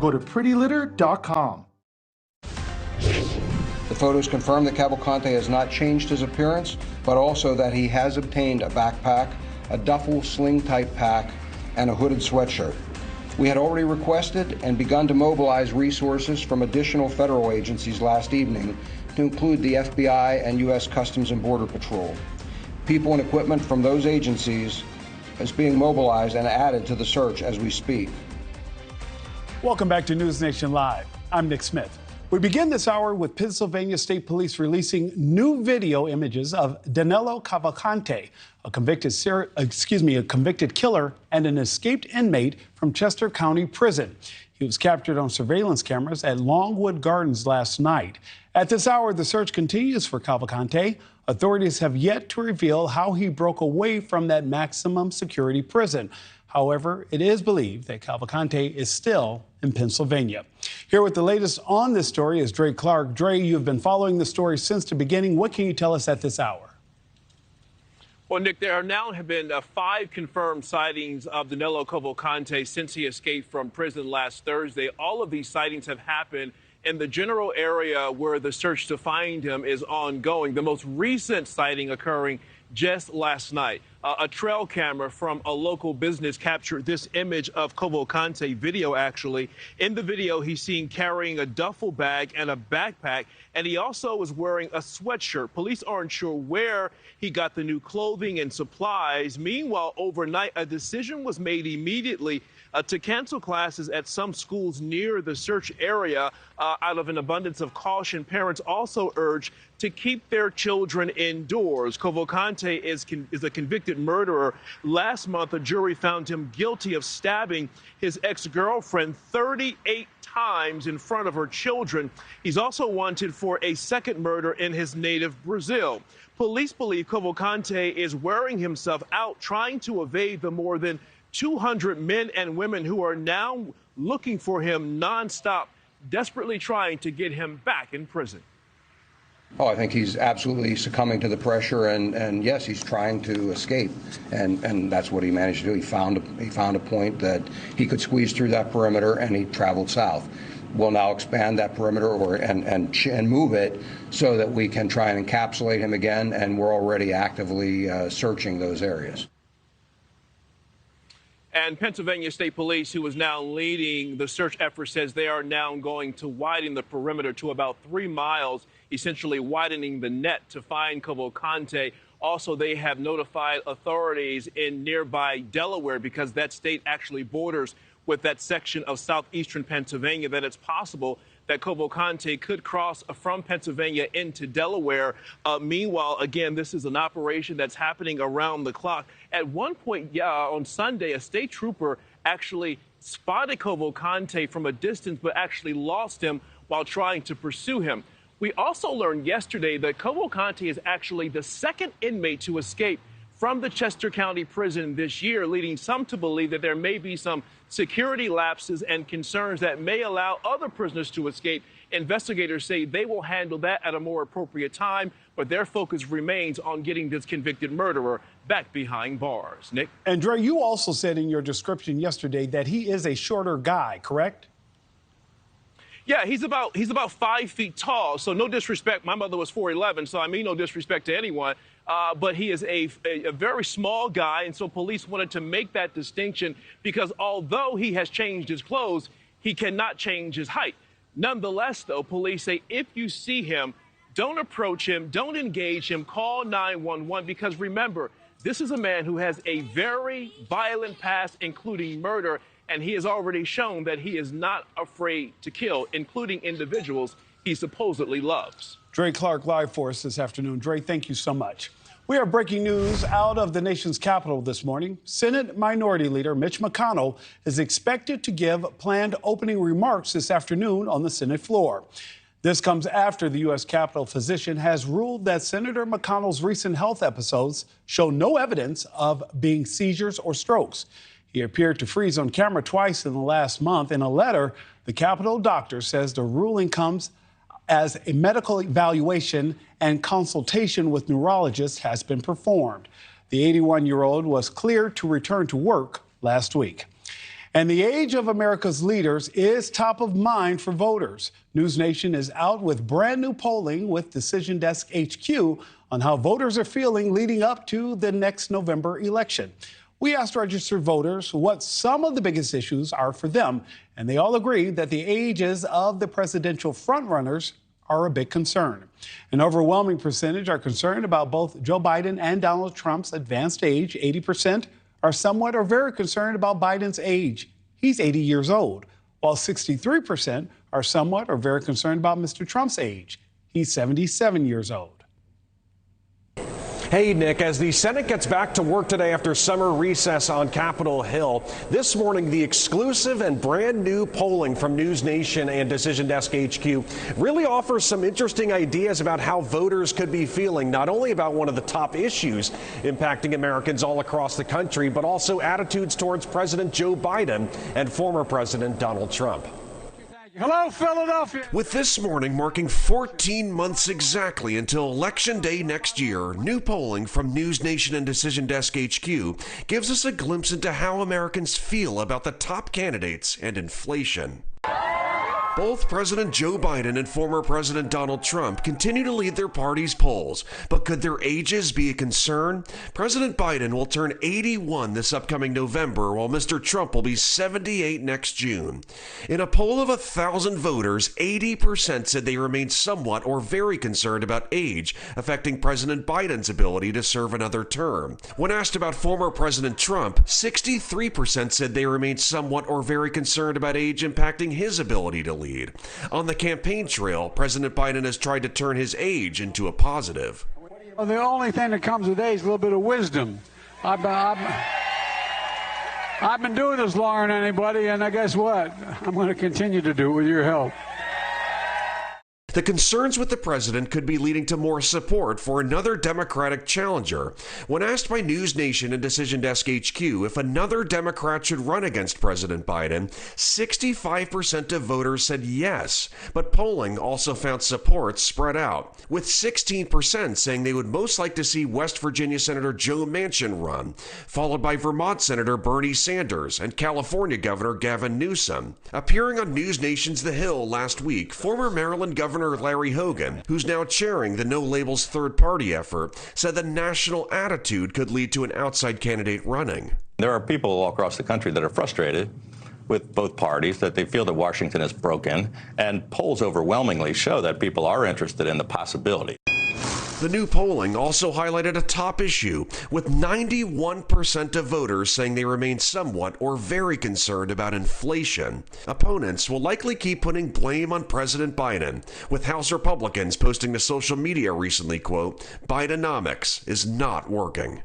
Go to prettylitter.com. The photos confirm that Cavalcante has not changed his appearance, but also that he has obtained a backpack, a duffel sling-type pack, and a hooded sweatshirt. We had already requested and begun to mobilize resources from additional federal agencies last evening to include the FBI and U.S. Customs and Border Patrol. People and equipment from those agencies is being mobilized and added to the search as we speak. Welcome back to NewsNation Live. I'm Nick Smith. We begin this hour with Pennsylvania State Police releasing new video images of Danilo Cavalcante, a convicted killer and an escaped inmate from Chester County Prison. He was captured on surveillance cameras at Longwood Gardens last night. At this hour, the search continues for Cavalcante. Authorities have yet to reveal how he broke away from that maximum security prison. However, it is believed that Cavalcante is still in Pennsylvania. Here with the latest on this story is Dre Clark. Dre, you've been following the story since the beginning. What can you tell us at this hour? Well, Nick, there now have been 5 confirmed sightings of Danilo Cavalcante since he escaped from prison last Thursday. All of these sightings have happened in the general area where the search to find him is ongoing. The most recent sighting occurring just last night. A trail camera from a local business captured this image of Cavalcante video, actually. In the video, he's seen carrying a duffel bag and a backpack, and he also was wearing a sweatshirt. Police aren't sure where he got the new clothing and supplies. Meanwhile, overnight, a decision was made immediately to cancel classes at some schools near the search area out of an abundance of caution. Parents also urged to keep their children indoors. Cavalcante is a convicted murderer. Last month, a jury found him guilty of stabbing his ex-girlfriend 38 times in front of her children. He's also wanted for a second murder in his native Brazil. Police believe Cavalcante is wearing himself out, trying to evade the more than 200 men and women who are now looking for him nonstop, desperately trying to get him back in prison. Oh, I think he's absolutely succumbing to the pressure, and yes, he's trying to escape, and that's what he managed to do. He found a point that he could squeeze through that perimeter, and he traveled south. We'll now expand that perimeter and move it so that we can try and encapsulate him again, and we're already actively searching those areas. And Pennsylvania State Police, who is now leading the search effort, says they are now going to widen the perimeter to about 3 miles, essentially widening the net to find Cavalcante. Also, they have notified authorities in nearby Delaware, because that state actually borders with that section of southeastern Pennsylvania, that it's possible that Cavalcante could cross from Pennsylvania into Delaware. Meanwhile, again, this is an operation that's happening around the clock. At one point on Sunday, a state trooper actually spotted Cavalcante from a distance, but actually lost him while trying to pursue him. We also learned yesterday that Cavalcante is actually the second inmate to escape from the Chester County Prison this year, leading some to believe that there may be some security lapses and concerns that may allow other prisoners to escape. Investigators say they will handle that at a more appropriate time, but their focus remains on getting this convicted murderer back behind bars. Nick? And Dre, you also said in your description yesterday that he is a shorter guy, correct? Yeah, he's about 5 feet tall, so no disrespect. My mother was 4'11", so I mean no disrespect to anyone. But he is a very small guy, and so police wanted to make that distinction because although he has changed his clothes, he cannot change his height. Nonetheless, though, police say if you see him, don't approach him, don't engage him, call 911, because remember, this is a man who has a very violent past, including murder, and he has already shown that he is not afraid to kill, including individuals he supposedly loves. Dre Clark live for us this afternoon. Dre, thank you so much. We are breaking news out of the nation's capital this morning. Senate Minority Leader Mitch McConnell is expected to give planned opening remarks this afternoon on the Senate floor. This comes after the U.S. Capitol physician has ruled that Senator McConnell's recent health episodes show no evidence of being seizures or strokes. He appeared to freeze on camera twice in the last month. In a letter, the Capitol doctor says the ruling comes as a medical evaluation and consultation with neurologists has been performed. The 81-year-old was cleared to return to work last week. And the age of America's leaders is top of mind for voters. NewsNation is out with brand new polling with Decision Desk HQ on how voters are feeling leading up to the next November election. We asked registered voters what some of the biggest issues are for them, and they all agree that the ages of the presidential frontrunners are a big concern. An overwhelming percentage are concerned about both Joe Biden and Donald Trump's advanced age. 80% are somewhat or very concerned about Biden's age. He's 80 years old, while 63% are somewhat or very concerned about Mr. Trump's age. He's 77 years old. Hey, Nick, as the Senate gets back to work today after summer recess on Capitol Hill, this morning the exclusive and brand new polling from NewsNation and Decision Desk HQ really offers some interesting ideas about how voters could be feeling, not only about one of the top issues impacting Americans all across the country, but also attitudes towards President Joe Biden and former President Donald Trump. Hello, Philadelphia. With this morning marking 14 months exactly until Election Day next year, new polling from NewsNation and Decision Desk HQ gives us a glimpse into how Americans feel about the top candidates and inflation. Both President Joe Biden and former President Donald Trump continue to lead their party's polls, but could their ages be a concern? President Biden will turn 81 this upcoming November, while Mr. Trump will be 78 next June. In a poll of 1,000 voters, 80% said they remain somewhat or very concerned about age affecting President Biden's ability to serve another term. When asked about former President Trump, 63% said they remain somewhat or very concerned about age impacting his ability to lead. On the campaign trail, President Biden has tried to turn his age into a positive. Well, the only thing that comes with age is a little bit of wisdom. I've been doing this longer than anybody, and I guess what? I'm going to continue to do it with your help. The concerns with the president could be leading to more support for another Democratic challenger. When asked by NewsNation and Decision Desk HQ if another Democrat should run against President Biden, 65% of voters said yes, but polling also found support spread out, with 16% saying they would most like to see West Virginia Senator Joe Manchin run, followed by Vermont Senator Bernie Sanders and California Governor Gavin Newsom. Appearing on NewsNation's The Hill last week, former Maryland Governor Larry Hogan, who's now chairing the No Labels third-party effort, said the national attitude could lead to an outside candidate running. There are people all across the country that are frustrated with both parties, that they feel that Washington is broken, and polls overwhelmingly show that people are interested in the possibility. The new polling also highlighted a top issue, with 91% of voters saying they remain somewhat or very concerned about inflation. Opponents will likely keep putting blame on President Biden, with House Republicans posting to social media recently, quote, "Bidenomics is not working."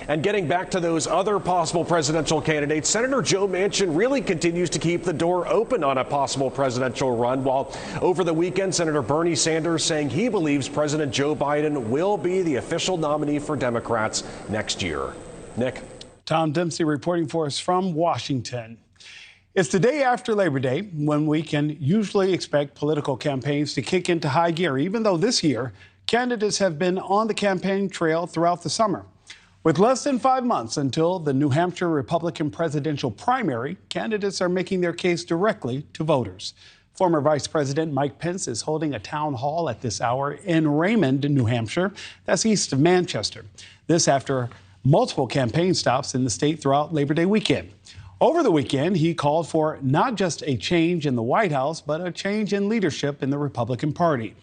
And getting back to those other possible presidential candidates, Senator Joe Manchin really continues to keep the door open on a possible presidential run, while over the weekend, Senator Bernie Sanders saying he believes President Joe Biden will be the official nominee for Democrats next year. Nick. Tom Dempsey reporting for us from Washington. It's the day after Labor Day when we can usually expect political campaigns to kick into high gear, even though this year candidates have been on the campaign trail throughout the summer. With less than 5 months until the New Hampshire Republican presidential primary, candidates are making their case directly to voters. Former Vice President Mike Pence is holding a town hall at this hour in Raymond, New Hampshire. That's east of Manchester. This after multiple campaign stops in the state throughout Labor Day weekend. Over the weekend, he called for not just a change in the White House, but a change in leadership in the Republican Party.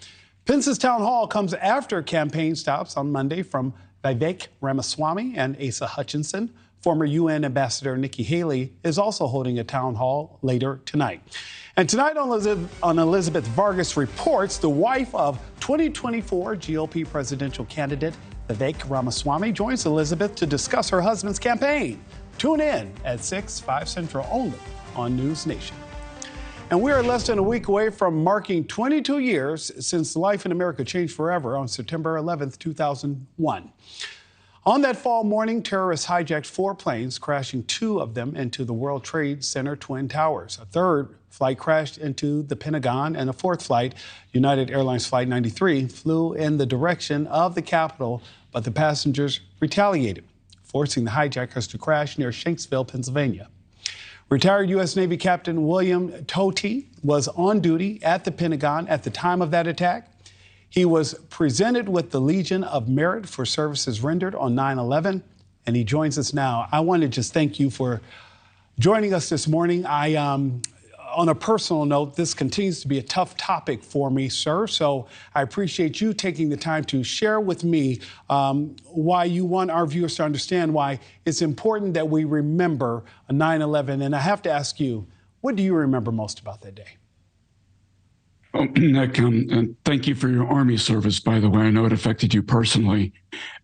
Pence's town hall comes after campaign stops on Monday from Vivek Ramaswamy and Asa Hutchinson. Former UN Ambassador Nikki Haley is also holding a town hall later tonight. And tonight on Elizabeth Vargas Reports, the wife of 2024 GOP presidential candidate Vivek Ramaswamy joins Elizabeth to discuss her husband's campaign. Tune in at 6, 5 Central only on News Nation. And we are less than a week away from marking 22 years since life in America changed forever on September 11th, 2001. On that fall morning, terrorists hijacked 4 planes, crashing 2 of them into the World Trade Center Twin Towers. A third flight crashed into the Pentagon, and a 4th flight, United Airlines Flight 93, flew in the direction of the Capitol, but the passengers retaliated, forcing the hijackers to crash near Shanksville, Pennsylvania. Retired U.S. Navy Captain William Tote was on duty at the Pentagon at the time of that attack. He was presented with the Legion of Merit for services rendered on 9/11, and he joins us now. I want to just thank you for joining us this morning. On a personal note, this continues to be a tough topic for me, sir. So I appreciate you taking the time to share with me why you want our viewers to understand why it's important that we remember 9/11. And I have to ask you, what do you remember most about that day? Well, Nick, and thank you for your Army service, by the way. I know it affected you personally.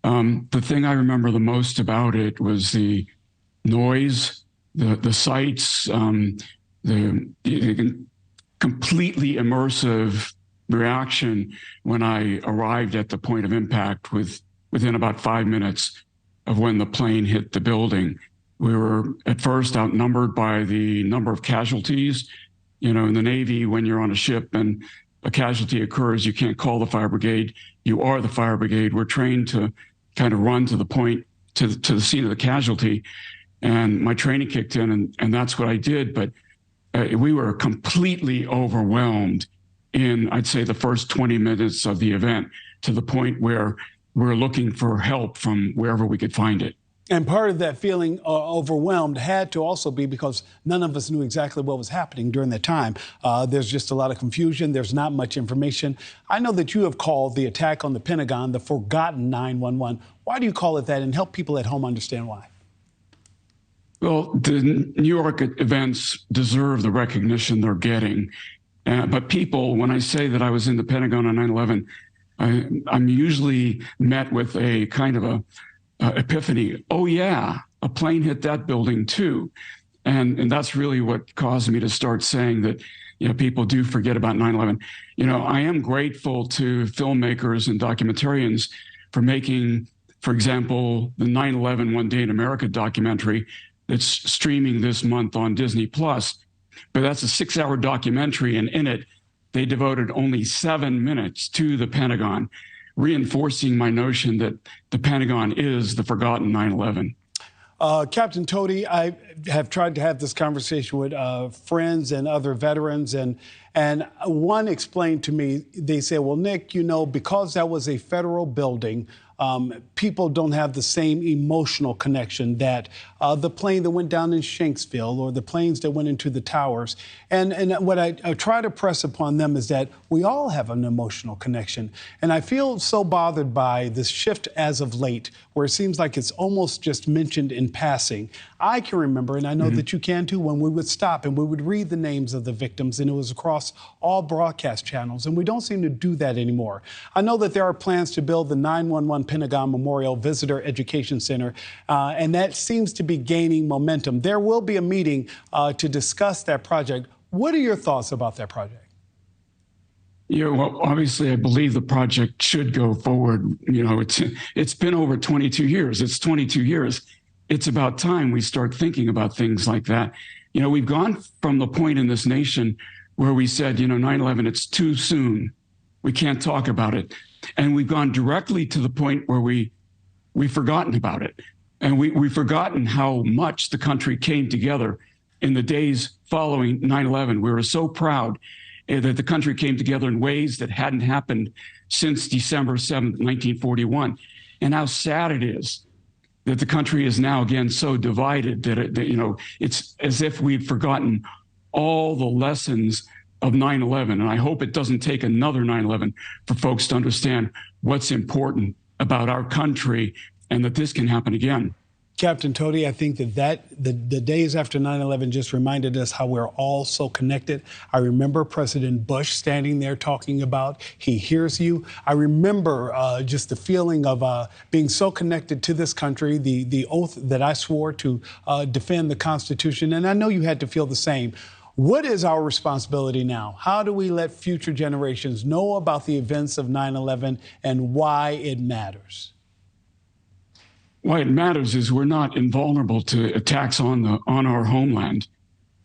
The thing I remember the most about it was the noise, the sights, the completely immersive reaction when I arrived at the point of impact within about 5 minutes of when the plane hit the building. We were at first outnumbered by the number of casualties. You know, in the Navy, when you're on a ship and a casualty occurs, you can't call the fire brigade. You are the fire brigade. We're trained to kind of run to the point, to the scene of the casualty. And my training kicked in, and that's what I did. But we were completely overwhelmed in, I'd say, the first 20 minutes of the event, to the point where we're looking for help from wherever we could find it. And part of that feeling overwhelmed had to also be because none of us knew exactly what was happening during that time. There's just a lot of confusion. There's not much information. I know that you have called the attack on the Pentagon the forgotten 9/11. Why do you call it that, and help people at home understand why? Well, the New York events deserve the recognition they're getting. But people, when I say that I was in the Pentagon on 9/11, I'm usually met with a kind of a epiphany. Oh, yeah, a plane hit that building too. And that's really what caused me to start saying that, you know, people do forget about 9/11. You know, I am grateful to filmmakers and documentarians for making, for example, the 9/11 One Day in America documentary that's streaming this month on Disney Plus. But that's a 6-hour documentary, and in it, they devoted only 7 minutes to the Pentagon, reinforcing my notion that the Pentagon is the forgotten 9/11. Captain Tote, I have tried to have this conversation with friends and other veterans, and one explained to me, they said, well, Nick, you know, because that was a federal building, people don't have the same emotional connection that the plane that went down in Shanksville or the planes that went into the towers. And what I try to press upon them is that we all have an emotional connection. And I feel so bothered by this shift as of late, where it seems like it's almost just mentioned in passing. I can remember, and I know that you can too, when we would stop and we would read the names of the victims, and it was across all broadcast channels, and we don't seem to do that anymore. I know that there are plans to build the 911 Pentagon Memorial Visitor Education Center, and that seems to be gaining momentum. There will be a meeting to discuss that project. What are your thoughts about that project? Yeah, well, obviously, I believe the project should go forward. You know, it's been over 22 years. It's 22 years. It's about time we start thinking about things like that. You know, we've gone from the point in this nation where we said, you know, 9/11, it's too soon. We can't talk about it. And we've gone directly to the point where we've forgotten about it. And we've forgotten how much the country came together in the days following 9/11. We were so proud that the country came together in ways that hadn't happened since December 7th, 1941. And how sad it is that the country is now again so divided that you know, it's as if we've forgotten all the lessons of 9/11. And I hope it doesn't take another 9/11 for folks to understand what's important about our country and that this can happen again. Captain Tote, I think that the days after 9/11 just reminded us how we're all so connected. I remember President Bush standing there talking about he hears you. I remember just the feeling of being so connected to this country, the oath that I swore to defend the Constitution. And I know you had to feel the same. What is our responsibility now? How do we let future generations know about the events of 9/11 and why it matters? Why it matters is we're not invulnerable to attacks on our homeland.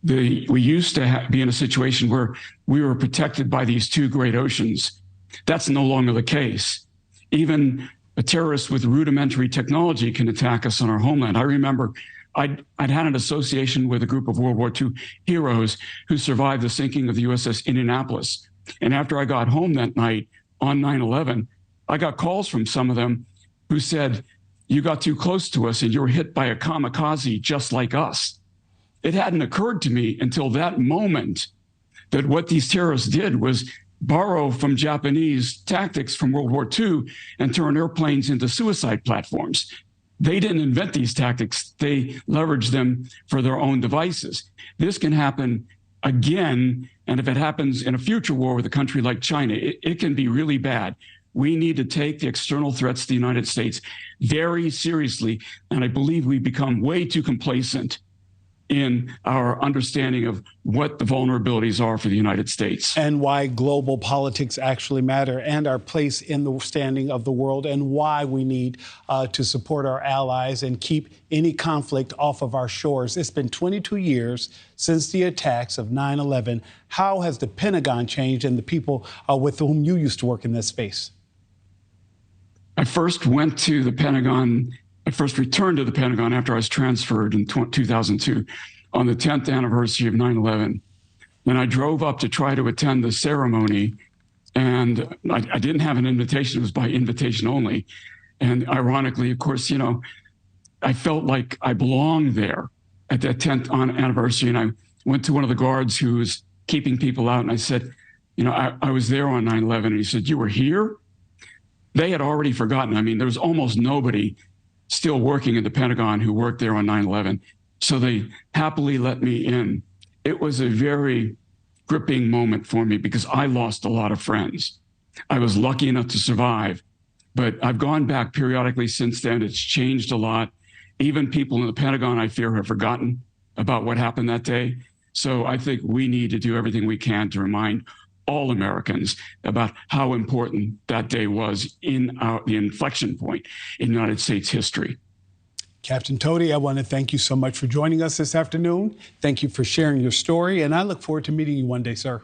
We used to be in a situation where we were protected by these two great oceans. That's no longer the case. Even a terrorist with rudimentary technology can attack us on our homeland. I remember I'd had an association with a group of World War II heroes who survived the sinking of the USS Indianapolis. And after I got home that night on 9/11, I got calls from some of them who said, "You got too close to us and you were hit by a kamikaze just like us." It hadn't occurred to me until that moment that what these terrorists did was borrow from Japanese tactics from World War II and turn airplanes into suicide platforms. They didn't invent these tactics. They leveraged them for their own devices. This can happen again, and if it happens in a future war with a country like China, it can be really bad. We need to take the external threats to the United States very seriously, and I believe we've become way too complacent in our understanding of what the vulnerabilities are for the United States. And why global politics actually matter, and our place in the standing of the world, and why we need to support our allies and keep any conflict off of our shores. It's been 22 years since the attacks of 9/11. How has the Pentagon changed, and the people with whom you used to work in this space? I first returned to the Pentagon after I was transferred in 2002 on the 10th anniversary of 9/11. Then I drove up to try to attend the ceremony, and I didn't have an invitation. It was by invitation only. And ironically, of course, I felt like I belonged there at that 10th anniversary. And I went to one of the guards who was keeping people out, and I said, I was there on 9/11. And he said, "You were here?" They had already forgotten. I mean, there was almost nobody still working in the Pentagon who worked there on 9/11. So they happily let me in. It was a very gripping moment for me because I lost a lot of friends. I was lucky enough to survive, but I've gone back periodically since then. It's changed a lot. Even people in the Pentagon, I fear, have forgotten about what happened that day. So I think we need to do everything we can to remind all Americans about how important that day was in the inflection point in United States history. Captain Tody, I want to thank you so much for joining us this afternoon. Thank you for sharing your story, and I look forward to meeting you one day, sir.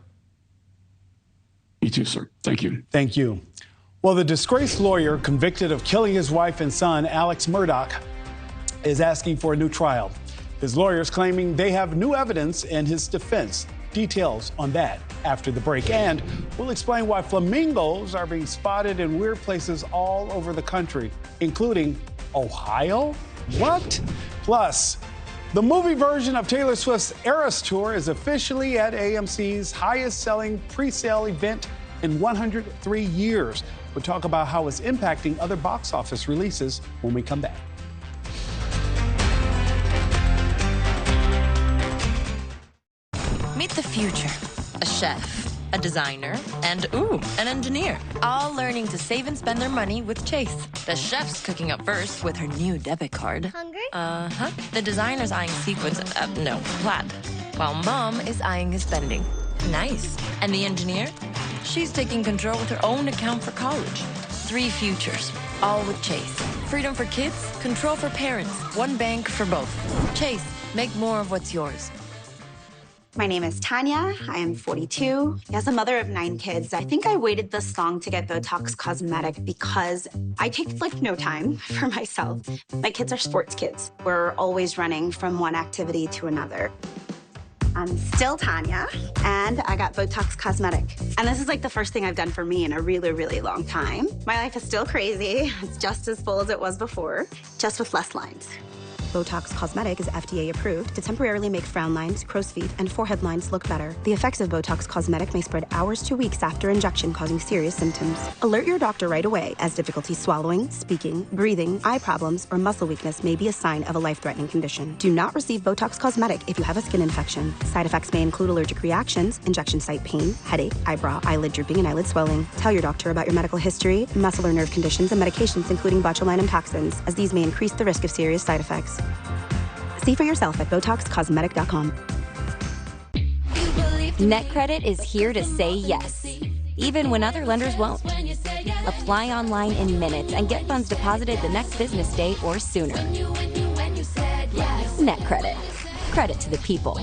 Me too, sir. Thank you. Thank you. Well, the disgraced lawyer convicted of killing his wife and son, Alex Murdaugh, is asking for a new trial. His lawyers claiming they have new evidence in his defense. Details on that after the break. And we'll explain why flamingos are being spotted in weird places all over the country, including Ohio. What? Plus, the movie version of Taylor Swift's Eras Tour is officially at AMC's highest-selling pre-sale event in 103 years. We'll talk about how it's impacting other box office releases when we come back. Meet the future. A chef, a designer, and an engineer. All learning to save and spend their money with Chase. The chef's cooking up first with her new debit card. Hungry? Uh-huh. The designer's eyeing sequins, plaid. While mom is eyeing his spending. Nice. And the engineer? She's taking control with her own account for college. 3 futures, all with Chase. Freedom for kids, control for parents. One bank for both. Chase, make more of what's yours. My name is Tanya. I am 42. As a mother of 9 kids, I think I waited this long to get Botox Cosmetic because I take no time for myself. My kids are sports kids. We're always running from one activity to another. I'm still Tanya, and I got Botox Cosmetic. And this is the first thing I've done for me in a really, really long time. My life is still crazy. It's just as full as it was before, just with less lines. Botox Cosmetic is FDA approved to temporarily make frown lines, crow's feet, and forehead lines look better. The effects of Botox Cosmetic may spread hours to weeks after injection, causing serious symptoms. Alert your doctor right away, as difficulty swallowing, speaking, breathing, eye problems, or muscle weakness may be a sign of a life-threatening condition. Do not receive Botox Cosmetic if you have a skin infection. Side effects may include allergic reactions, injection site pain, headache, eyebrow, eyelid drooping, and eyelid swelling. Tell your doctor about your medical history, muscle or nerve conditions, and medications including botulinum toxins, as these may increase the risk of serious side effects. See for yourself at BotoxCosmetic.com. NetCredit is here to say yes, even when other lenders won't. Apply online in minutes and get funds deposited the next business day or sooner. NetCredit. Credit to the people.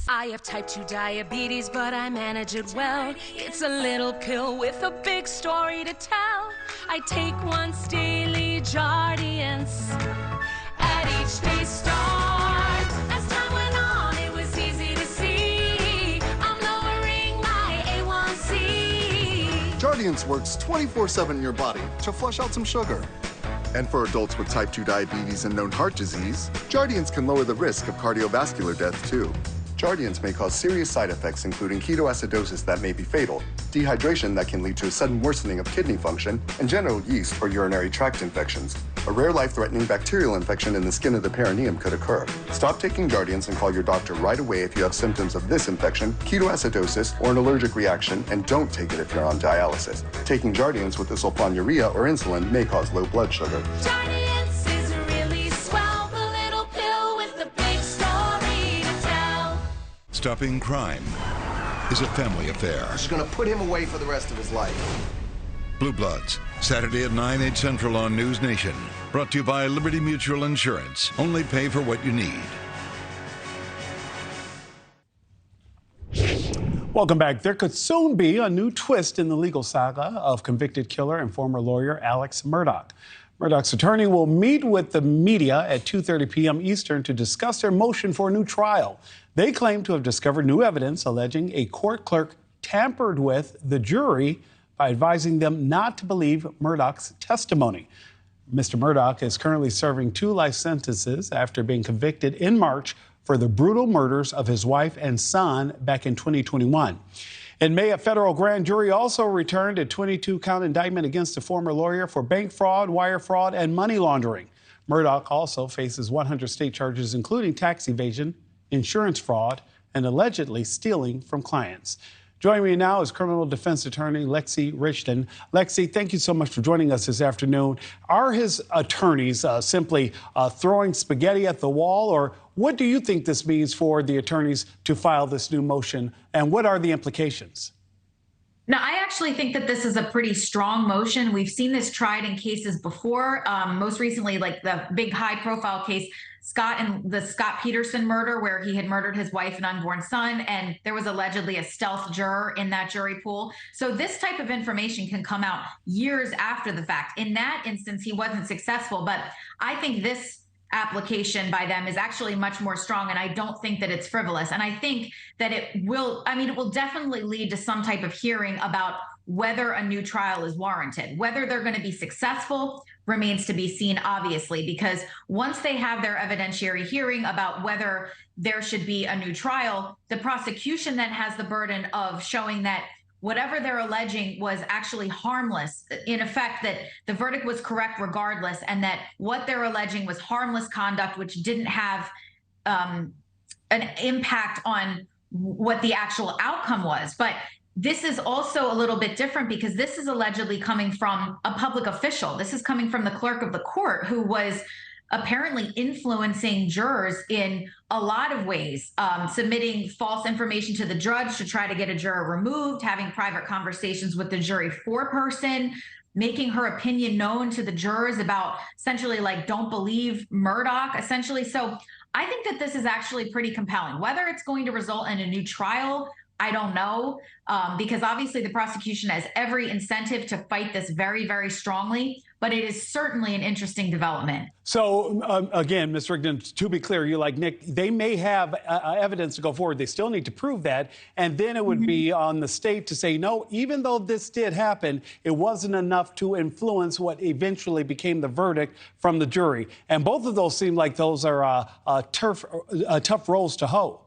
I have type 2 diabetes, but I manage it well. It's a little pill with a big story to tell. I take once daily Jardiance. At each HD star. As time went on, it was easy to see. I'm lowering my A1C. Jardiance works 24/7 in your body to flush out some sugar. And for adults with type 2 diabetes and known heart disease, Jardiance can lower the risk of cardiovascular death too. Jardiance may cause serious side effects including ketoacidosis that may be fatal, dehydration that can lead to a sudden worsening of kidney function, and genital yeast or urinary tract infections. A rare life-threatening bacterial infection in the skin of the perineum could occur. Stop taking Jardiance and call your doctor right away if you have symptoms of this infection, ketoacidosis, or an allergic reaction, and don't take it if you're on dialysis. Taking Jardiance with the sulfonylurea or insulin may cause low blood sugar. Jardiance is really swell, the little pill with the big story to tell. Stopping crime is a family affair. This is going to put him away for the rest of his life. Blue Bloods, Saturday at 9, 8 Central on News Nation. Brought to you by Liberty Mutual Insurance. Only pay for what you need. Welcome back. There could soon be a new twist in the legal saga of convicted killer and former lawyer Alex Murdaugh. Murdaugh's attorney will meet with the media at 2:30 p.m. Eastern to discuss their motion for a new trial. They claim to have discovered new evidence alleging a court clerk tampered with the jury by advising them not to believe Murdaugh's testimony. Mr. Murdaugh is currently serving 2 life sentences after being convicted in March for the brutal murders of his wife and son back in 2021. In May, a federal grand jury also returned a 22-count indictment against the former lawyer for bank fraud, wire fraud, and money laundering. Murdaugh also faces 100 state charges, including tax evasion, insurance fraud, and allegedly stealing from clients. Joining me now is criminal defense attorney Lexi Richton. Lexi, thank you so much for joining us this afternoon. Are his attorneys simply throwing spaghetti at the wall, or what do you think this means for the attorneys to file this new motion, and what are the implications? No, I actually think that this is a pretty strong motion. We've seen this tried in cases before, most recently, like the big high-profile case, the Scott Peterson murder, where he had murdered his wife and unborn son, and there was allegedly a stealth juror in that jury pool. So this type of information can come out years after the fact. In that instance, he wasn't successful, but I think this application by them is actually much more strong, and I don't think that it's frivolous. And I think that it will definitely lead to some type of hearing about whether a new trial is warranted. Whether they're going to be successful remains to be seen, obviously, because once they have their evidentiary hearing about whether there should be a new trial, the prosecution then has the burden of showing that whatever they're alleging was actually harmless, in effect, that the verdict was correct regardless, and that what they're alleging was harmless conduct, which didn't have an impact on what the actual outcome was. But this is also a little bit different because this is allegedly coming from a public official. This is coming from the clerk of the court, who was apparently influencing jurors in a lot of ways, submitting false information to the judge to try to get a juror removed, having private conversations with the jury foreperson, making her opinion known to the jurors about essentially like, don't believe Murdaugh, essentially. So I think that this is actually pretty compelling. Whether it's going to result in a new trial, I don't know, because obviously the prosecution has every incentive to fight this very, very strongly, but it is certainly an interesting development. So, again, Ms. Rigdon, to be clear, you like Nick, they may have evidence to go forward. They still need to prove that. And then it would be on the state to say, no, even though this did happen, it wasn't enough to influence what eventually became the verdict from the jury. And both of those seem like those are tough roles to hoe.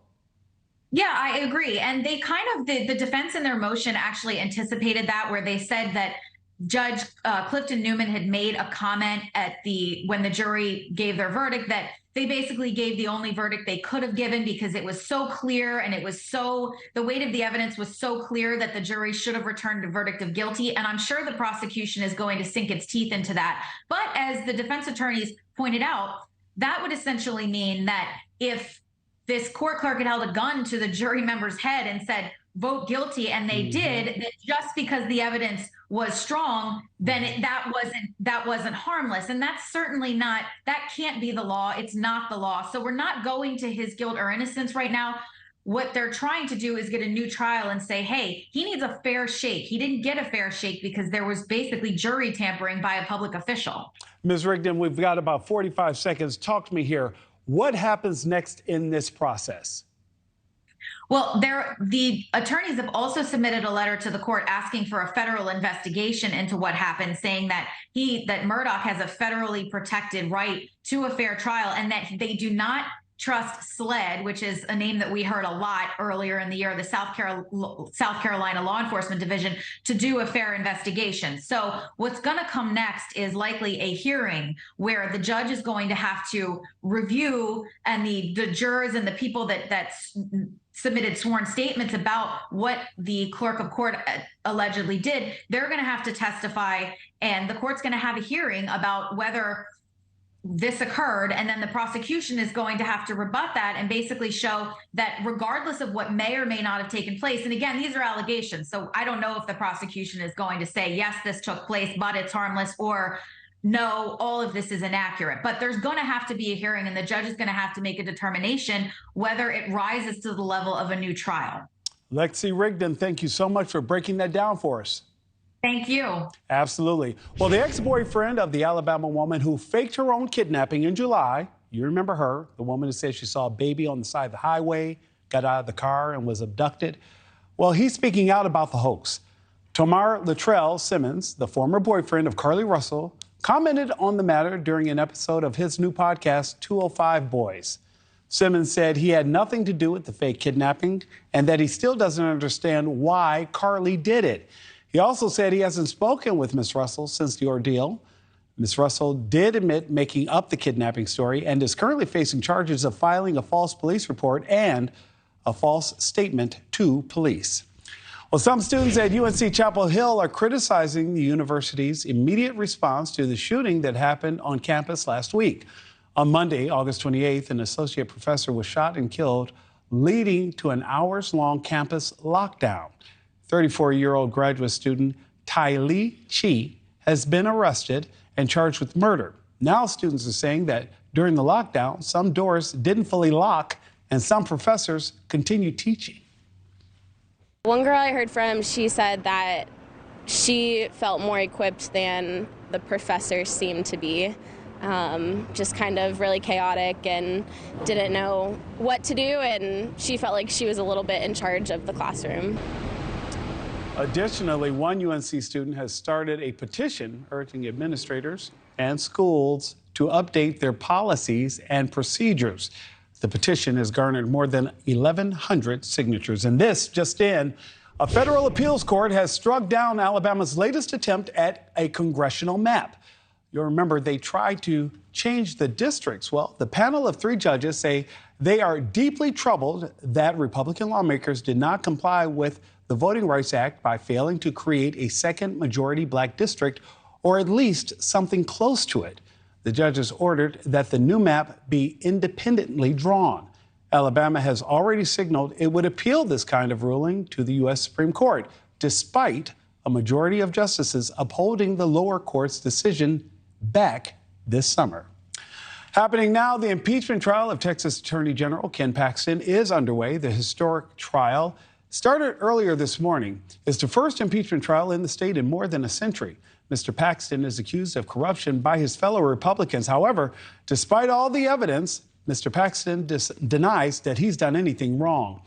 Yeah, I agree. And they kind of, the defense in their motion actually anticipated that, where they said that Judge Clifton Newman had made a comment when the jury gave their verdict, that they basically gave the only verdict they could have given because it was so clear and it was so, the weight of the evidence was so clear that the jury should have returned a verdict of guilty. And I'm sure the prosecution is going to sink its teeth into that. But as the defense attorneys pointed out, that would essentially mean that if this court clerk had held a gun to the jury member's head and said, vote guilty, and they did, that just because the evidence was strong, then that wasn't harmless. And that's certainly not, that can't be the law. It's not the law. So we're not going to his guilt or innocence right now. what they're trying to do is get a new trial and say, hey, he needs a fair shake. He didn't get a fair shake because there was basically jury tampering by a public official. Ms. Rigdon, we've got about 45 seconds. Talk to me here. What happens next in this process? Well, the attorneys have also submitted a letter to the court asking for a federal investigation into what happened, saying that Murdaugh has a federally protected right to a fair trial and that they do not trust SLED, which is a name that we heard a lot earlier in the year, the South Carolina Law Enforcement Division, to do a fair investigation. So what's going to come next is likely a hearing where the judge is going to have to review, and the jurors and the people that submitted sworn statements about what the clerk of court allegedly did, they're going to have to testify, and the court's going to have a hearing about whether this occurred, and then the prosecution is going to have to rebut that and basically show that regardless of what may or may not have taken place, and again, these are allegations, so I don't know if the prosecution is going to say, yes, this took place, but it's harmless, or no, all of this is inaccurate. But there's going to have to be a hearing, and the judge is going to have to make a determination whether it rises to the level of a new trial. Lexi Rigdon, thank you so much for breaking that down for us. Thank you. Absolutely. Well, the ex-boyfriend of the Alabama woman who faked her own kidnapping in July, you remember her, the woman who said she saw a baby on the side of the highway, got out of the car and was abducted. Well, he's speaking out about the hoax. Tamar Latrell Simmons, the former boyfriend of Carly Russell, commented on the matter during an episode of his new podcast, 205 Boys. Simmons said he had nothing to do with the fake kidnapping and that he still doesn't understand why Carly did it. He also said he hasn't spoken with Ms. Russell since the ordeal. Ms. Russell did admit making up the kidnapping story and is currently facing charges of filing a false police report and a false statement to police. Well, some students at UNC Chapel Hill are criticizing the university's immediate response to the shooting that happened on campus last week. On Monday, August 28th, an associate professor was shot and killed, leading to an hours-long campus lockdown. 34-year-old graduate student Tylee Chi has been arrested and charged with murder. Now students are saying that during the lockdown, some doors didn't fully lock and some professors continue teaching. One girl I heard from, she said that she felt more equipped than the professors seemed to be. Just kind of really chaotic and didn't know what to do, and she felt like she was a little bit in charge of the classroom. Additionally, one UNC student has started a petition urging administrators and schools to update their policies and procedures. The petition has garnered more than 1,100 signatures. And this just in, a federal appeals court has struck down Alabama's latest attempt at a congressional map. You'll remember they tried to change the districts. Well, the panel of 3 judges say they are deeply troubled that Republican lawmakers did not comply with the Voting Rights Act by failing to create a second majority black district, or at least something close to it. The judges ordered that the new map be independently drawn. Alabama has already signaled it would appeal this kind of ruling to the U.S. Supreme Court, despite a majority of justices upholding the lower court's decision back this summer. Happening now, the impeachment trial of Texas Attorney General Ken Paxton is underway. The historic trial started earlier this morning. It's the first impeachment trial in the state in more than a century. Mr. Paxton is accused of corruption by his fellow Republicans. However, despite all the evidence, Mr. Paxton denies that he's done anything wrong.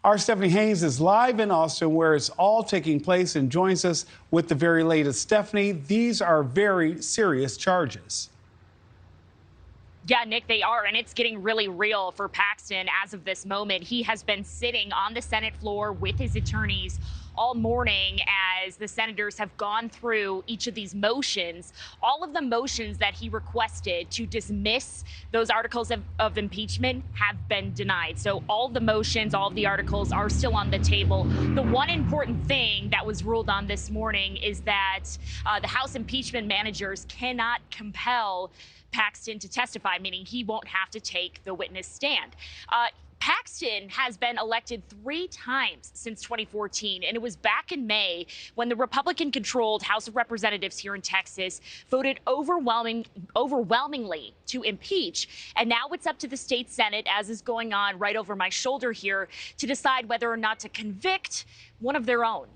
Our Stephanie Haynes is live in Austin, where it's all taking place, and joins us with the very latest. Stephanie, these are very serious charges. Yeah, Nick, they are, and it's getting really real for Paxton as of this moment. He has been sitting on the Senate floor with his attorneys all morning as the senators have gone through each of these motions. All of the motions that he requested to dismiss those articles of impeachment have been denied. So all the motions, all of the articles are still on the table. The one important thing that was ruled on this morning is that the House impeachment managers cannot compel Paxton to testify, meaning he won't have to take the witness stand. Paxton has been elected 3 times since 2014, and it was back in May when the Republican-controlled House of Representatives here in Texas voted overwhelmingly to impeach. And now it's up to the state Senate, as is going on right over my shoulder here, to decide whether or not to convict one of their own.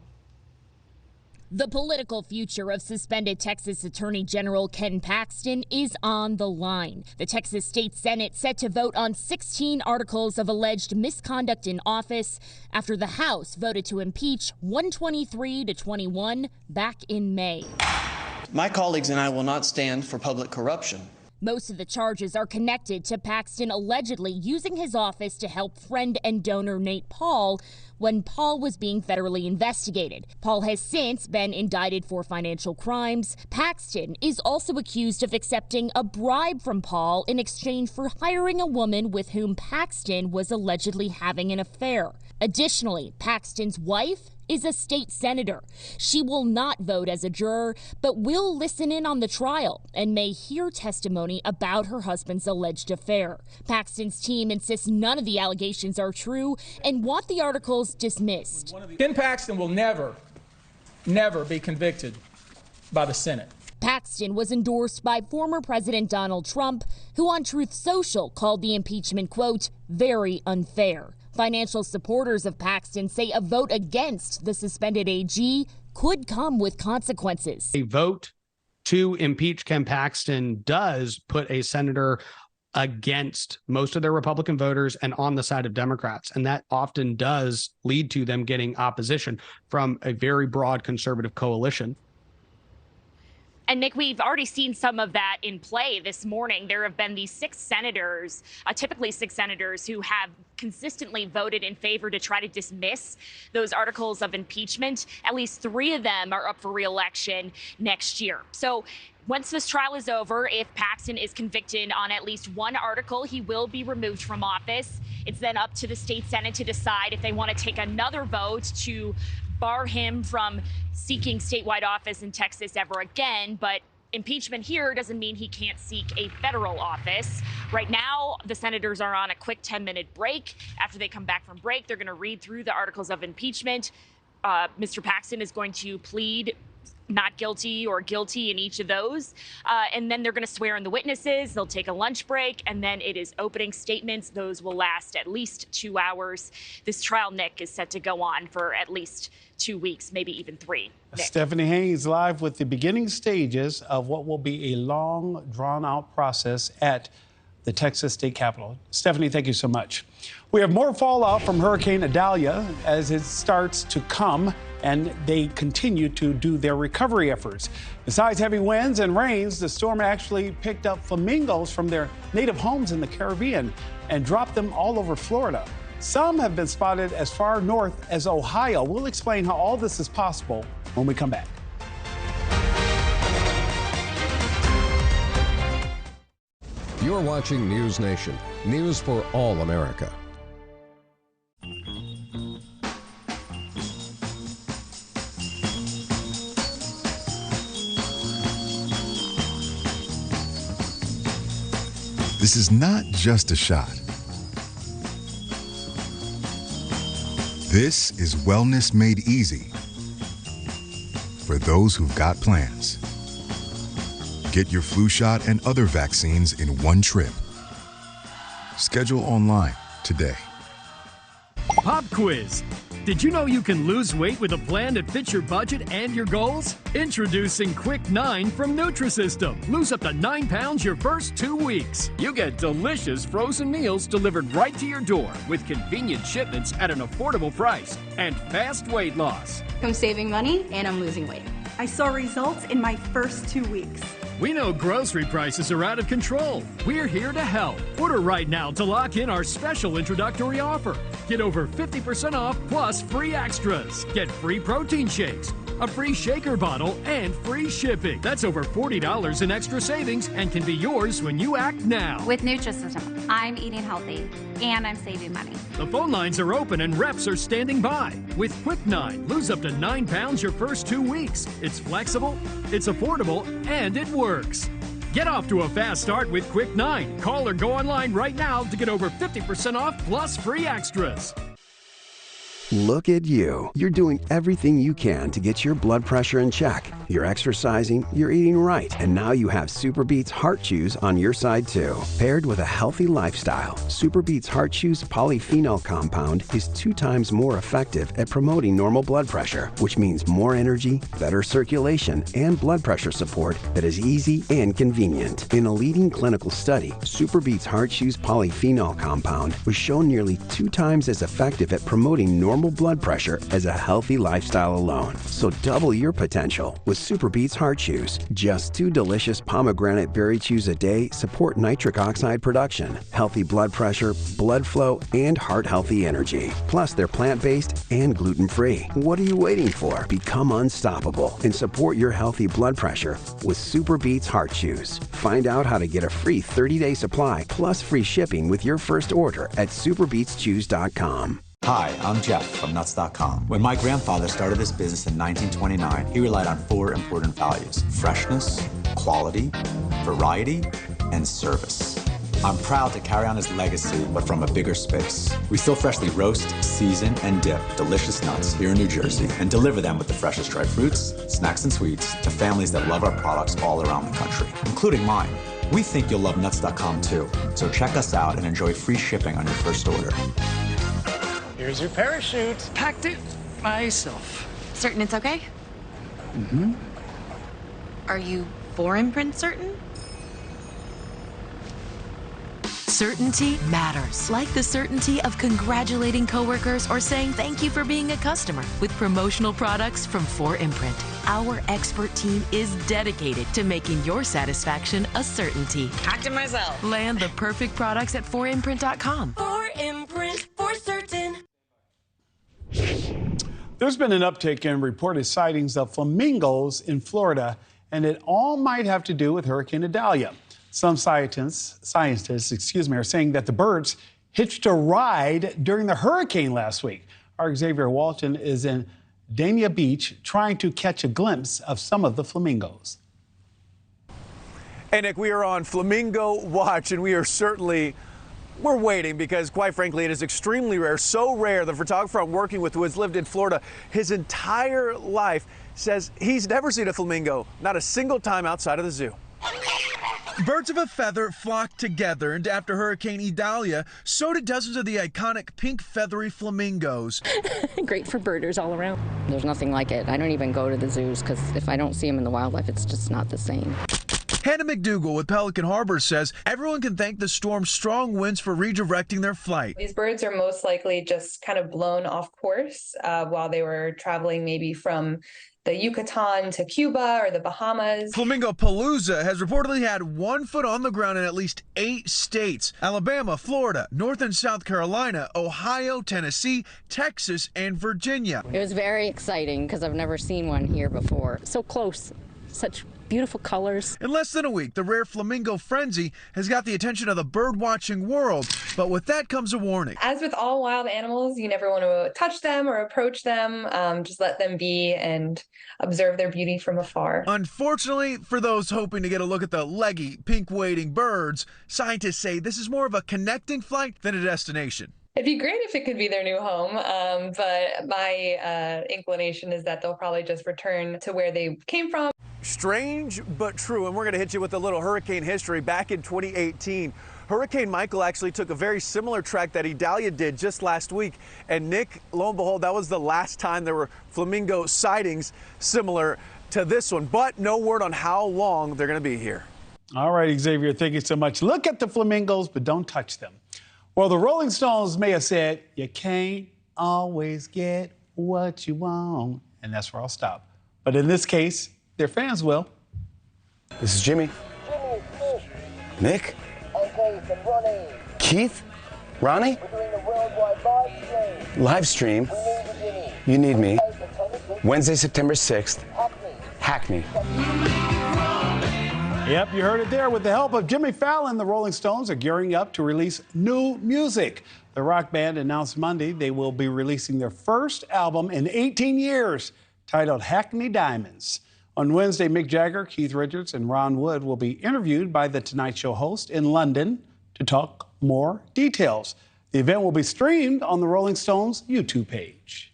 The political future of suspended Texas Attorney General Ken Paxton is on the line. The Texas State Senate set to vote on 16 articles of alleged misconduct in office after the House voted to impeach 123 to 21 back in May. My colleagues and I will not stand for public corruption. Most of the charges are connected to Paxton allegedly using his office to help friend and donor Nate Paul when Paul was being federally investigated. Paul has since been indicted for financial crimes. Paxton is also accused of accepting a bribe from Paul in exchange for hiring a woman with whom Paxton was allegedly having an affair. Additionally, Paxton's wife is a state senator. She will not vote as a juror, but will listen in on the trial and may hear testimony about her husband's alleged affair. Paxton's team insists none of the allegations are true and want the articles dismissed. Ken Paxton will never be convicted by the Senate. Paxton was endorsed by former President Donald Trump, who on Truth Social called the impeachment, quote, very unfair. Financial supporters of Paxton say a vote against the suspended AG could come with consequences. A vote to impeach Ken Paxton does put a senator against most of their Republican voters and on the side of Democrats. And that often does lead to them getting opposition from a very broad conservative coalition. And Nick, we've already seen some of that in play this morning. There have been these 6 senators, typically 6 senators, who have consistently voted in favor to try to dismiss those articles of impeachment. At least 3 of them are up for re-election next year. So once this trial is over, if Paxton is convicted on at least 1 article, he will be removed from office. It's then up to the state Senate to decide if they want to take another vote to bar him from seeking statewide office in Texas ever again. But impeachment here doesn't mean he can't seek a federal office. Right now, the senators are on a quick 10-minute break. After they come back from break, they're going to read through the articles of impeachment. Mr. Paxton is going to plead not guilty or guilty in each of those. And then they're going to swear in the witnesses. They'll take a lunch break, and then it is opening statements. Those will last at least 2 hours. This trial, Nick, is set to go on for at least 2 weeks, maybe even 3. Nick. Stephanie Haynes live with the beginning stages of what will be a long, drawn-out process at the Texas State Capitol. Stephanie, thank you so much. We have more fallout from Hurricane Idalia as it starts to come, and they continue to do their recovery efforts. Besides heavy winds and rains, the storm actually picked up flamingos from their native homes in the Caribbean and dropped them all over Florida. Some have been spotted as far north as Ohio. We'll explain how all this is possible when we come back. You're watching News Nation, news for all America. This is not just a shot. This is wellness made easy for those who've got plans. Get your flu shot and other vaccines in one trip. Schedule online today. Pop quiz. Did you know you can lose weight with a plan that fits your budget and your goals? Introducing Quick 9 from Nutrisystem. Lose up to 9 pounds your first 2 weeks. You get delicious frozen meals delivered right to your door with convenient shipments at an affordable price and fast weight loss. I'm saving money and I'm losing weight. I saw results in my first 2 weeks. We know grocery prices are out of control. We're here to help. Order right now to lock in our special introductory offer. Get over 50% off plus free extras. Get free protein shakes, a free shaker bottle, and free shipping. That's over $40 in extra savings and can be yours when you act now. With Nutrisystem, I'm eating healthy and I'm saving money. The phone lines are open and reps are standing by. With Quick 9, lose up to 9 pounds your first 2 weeks. It's flexible, it's affordable, and it works. Get off to a fast start with Quick 9. Call or go online right now to get over 50% off plus free extras. Look at you. You're doing everything you can to get your blood pressure in check. You're exercising, you're eating right, and now you have Super Beets Heart Chews on your side too. Paired with a healthy lifestyle, Super Beets Heart Chews polyphenol compound is 2 times more effective at promoting normal blood pressure, which means more energy, better circulation, and blood pressure support that is easy and convenient. In a leading clinical study, Super Beets Heart Chews polyphenol compound was shown nearly 2 times as effective at promoting normal blood pressure as a healthy lifestyle alone. So double your potential with Super Beets Heart Chews. Just 2 delicious pomegranate berry chews a day support nitric oxide production, healthy blood pressure, blood flow, and heart-healthy energy. Plus, they're plant-based and gluten-free. What are you waiting for? Become unstoppable and support your healthy blood pressure with Super Beets Heart Chews. Find out how to get a free 30-day supply plus free shipping with your first order at superbeetschews.com. Hi, I'm Jeff from Nuts.com. When my grandfather started this business in 1929, he relied on 4 important values: freshness, quality, variety, and service. I'm proud to carry on his legacy, but from a bigger space. We still freshly roast, season, and dip delicious nuts here in New Jersey and deliver them with the freshest dried fruits, snacks, and sweets to families that love our products all around the country, including mine. We think you'll love Nuts.com too, so check us out and enjoy free shipping on your first order. Here's your parachute. Packed it myself. Certain it's okay? Mm-hmm. Are you 4imprint certain? Certainty matters. Like the certainty of congratulating coworkers or saying thank you for being a customer with promotional products from 4imprint. Our expert team is dedicated to making your satisfaction a certainty. Packed it myself. Land the perfect products at 4imprint.com. 4imprint, for certain. There's been an uptick in reported sightings of flamingos in Florida, and it all might have to do with Hurricane Idalia. Some scientists, are saying that the birds hitched a ride during the hurricane last week. Our Xavier Walton is in Dania Beach trying to catch a glimpse of some of the flamingos. Hey, Nick, we are on Flamingo Watch, and we're waiting because, quite frankly, it is extremely rare, so rare. The photographer I'm working with, who has lived in Florida his entire life, says he's never seen a flamingo, not a single time outside of the zoo. Birds of a feather flocked together, and after Hurricane Idalia, so did dozens of the iconic pink feathery flamingos. Great for birders all around. There's nothing like it. I don't even go to the zoos because if I don't see them in the wildlife, it's just not the same. Hannah McDougall with Pelican Harbor says everyone can thank the storm's strong winds for redirecting their flight. These birds are most likely just kind of blown off course while they were traveling maybe from the Yucatan to Cuba or the Bahamas. Flamingo Palooza has reportedly had 1 foot on the ground in at least 8 states: Alabama, Florida, North and South Carolina, Ohio, Tennessee, Texas, and Virginia. It was very exciting because I've never seen one here before. So close, such beautiful colors. In less than a week, the rare flamingo frenzy has got the attention of the bird-watching world, but with that comes a warning. As with all wild animals, you never want to touch them or approach them. Just let them be and observe their beauty from afar. Unfortunately, for those hoping to get a look at the leggy, pink-wading birds, scientists say this is more of a connecting flight than a destination. It'd be great if it could be their new home, but my inclination is that they'll probably just return to where they came from. Strange but true, and we're going to hit you with a little hurricane history. Back in 2018, Hurricane Michael actually took a very similar track that Idalia did just last week. And Nick, lo and behold, that was the last time there were flamingo sightings similar to this one. But no word on how long they're going to be here. All right, Xavier, thank you so much. Look at the flamingos, but don't touch them. Well, the Rolling Stones may have said, you can't always get what you want. And that's where I'll stop. But in this case, their fans will. This is Jimmy. Nick? Keith? Ronnie? Live stream. You Need Me. Wednesday, September 6th. Hackney. Yep, you heard it there. With the help of Jimmy Fallon, the Rolling Stones are gearing up to release new music. The rock band announced Monday they will be releasing their first album in 18 years, titled Hackney Diamonds. On Wednesday, Mick Jagger, Keith Richards, and Ron Wood will be interviewed by The Tonight Show host in London to talk more details. The event will be streamed on the Rolling Stones YouTube page.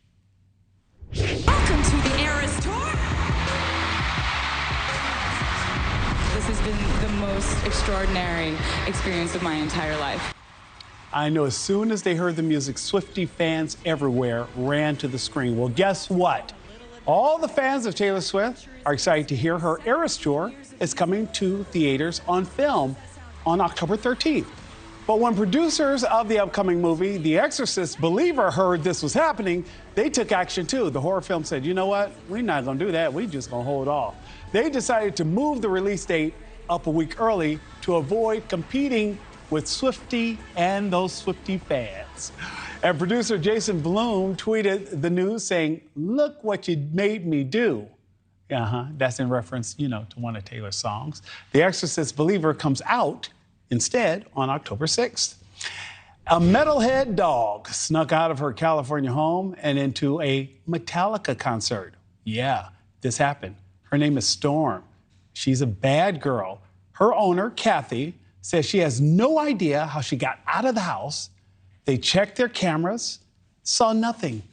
Welcome to the Eras Tour. This has been the most extraordinary experience of my entire life. I know as soon as they heard the music, Swiftie fans everywhere ran to the screen. Well, guess what? All the fans of Taylor Swift are excited to hear her Eras Tour is coming to theaters on film on October 13th. But when producers of the upcoming movie, The Exorcist Believer, heard this was happening, they took action too. The horror film said, you know what? We're not going to do that. We're just going to hold off. They decided to move the release date up a week early to avoid competing with Swiftie and those Swiftie fans. And producer Jason Blum tweeted the news saying, look what you made me do. That's in reference, to one of Taylor's songs. The Exorcist Believer comes out instead on October 6th. A metalhead dog snuck out of her California home and into a Metallica concert. Yeah, this happened. Her name is Storm. She's a bad girl. Her owner, Kathy, says she has no idea how she got out of the house. They checked their cameras, saw nothing.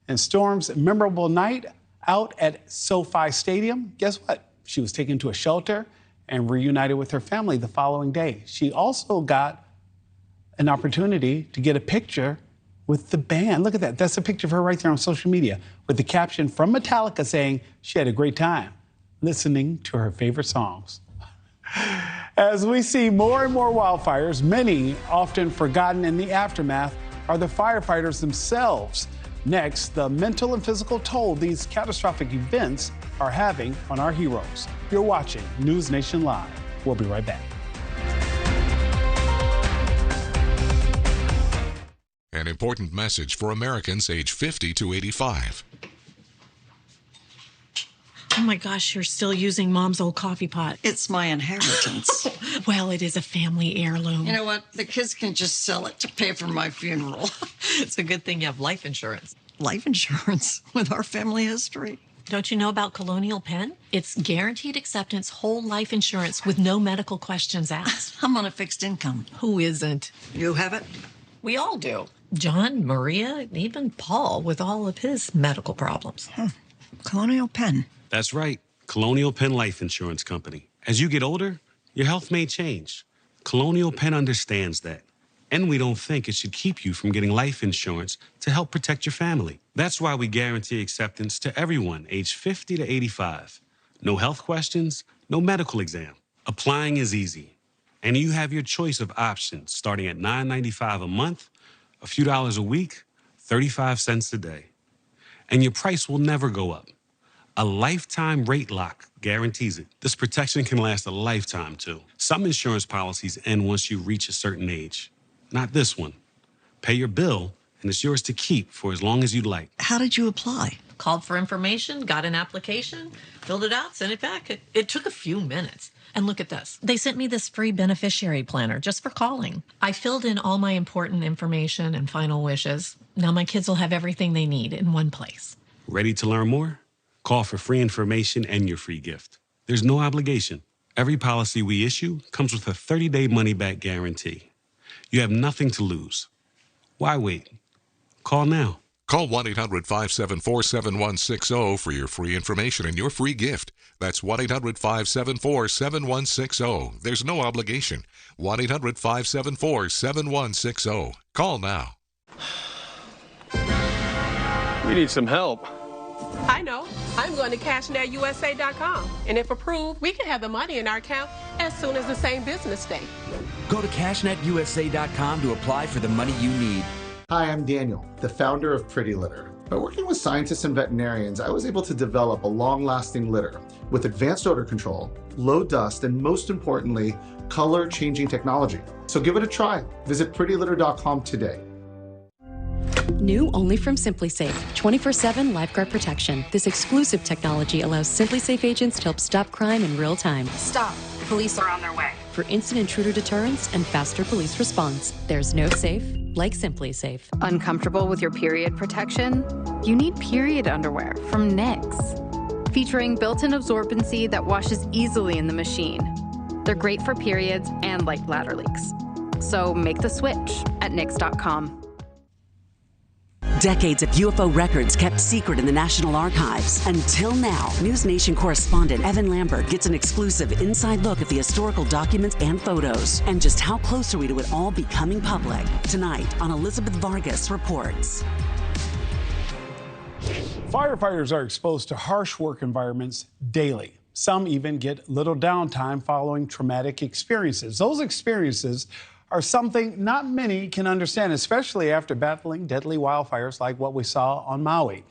And Storm's memorable night out at SoFi Stadium, guess what? She was taken to a shelter and reunited with her family the following day. She also got an opportunity to get a picture with the band. Look at that. That's a picture of her right there on social media with the caption from Metallica saying she had a great time listening to her favorite songs. As we see more and more wildfires, many often forgotten in the aftermath are the firefighters themselves. Next, the mental and physical toll these catastrophic events are having on our heroes. You're watching NewsNation Live. We'll be right back. An important message for Americans age 50 to 85. Oh my gosh, you're still using Mom's old coffee pot. It's my inheritance. Well, it is a family heirloom. You know what? The kids can just sell it to pay for my funeral. It's a good thing you have life insurance. Life insurance with our family history. Don't you know about Colonial Penn? It's guaranteed acceptance whole life insurance with no medical questions asked. I'm on a fixed income. Who isn't? You have it? We all do. John, Maria, even Paul with all of his medical problems. Colonial Penn. That's right. Colonial Penn Life Insurance Company. As you get older, your health may change. Colonial Penn understands that. And we don't think it should keep you from getting life insurance to help protect your family. That's why we guarantee acceptance to everyone aged 50 to 85. No health questions, no medical exam. Applying is easy. And you have your choice of options starting at $9.95 a month, a few dollars a week, 35 cents a day. And your price will never go up. A lifetime rate lock guarantees it. This protection can last a lifetime, too. Some insurance policies end once you reach a certain age. Not this one. Pay your bill, and it's yours to keep for as long as you'd like. How did you apply? Called for information, got an application, filled it out, sent it back. It took a few minutes. And look at this. They sent me this free beneficiary planner just for calling. I filled in all my important information and final wishes. Now my kids will have everything they need in one place. Ready to learn more? Call for free information and your free gift. There's no obligation. Every policy we issue comes with a 30-day money-back guarantee. You have nothing to lose. Why wait? Call now. Call 1-800-574-7160 for your free information and your free gift. That's 1-800-574-7160. There's no obligation. 1-800-574-7160. Call now. We need some help. I know. I'm going to CashNetUSA.com. And if approved, we can have the money in our account as soon as the same business day. Go to CashNetUSA.com to apply for the money you need. Hi, I'm Daniel, the founder of Pretty Litter. By working with scientists and veterinarians, I was able to develop a long-lasting litter with advanced odor control, low dust, and most importantly, color-changing technology. So give it a try. Visit prettylitter.com today. New only from SimpliSafe, 24/7 lifeguard protection. This exclusive technology allows SimpliSafe agents to help stop crime in real time. Stop. Police are on their way. For instant intruder deterrence and faster police response, there's no safe like SimpliSafe. Uncomfortable with your period protection? You need period underwear from Nix. featuring built-in absorbency that washes easily in the machine. They're great for periods and light bladder leaks. So make the switch at Nix.com. Decades of UFO records kept secret in the National Archives. Until now, NewsNation correspondent Evan Lambert gets an exclusive inside look at the historical documents and photos. And just how close are we to it all becoming public? Tonight on Elizabeth Vargas Reports. Firefighters are exposed to harsh work environments daily. Some even get little downtime following traumatic experiences. Those experiences are something not many can understand, especially after battling deadly wildfires like what we saw on Maui.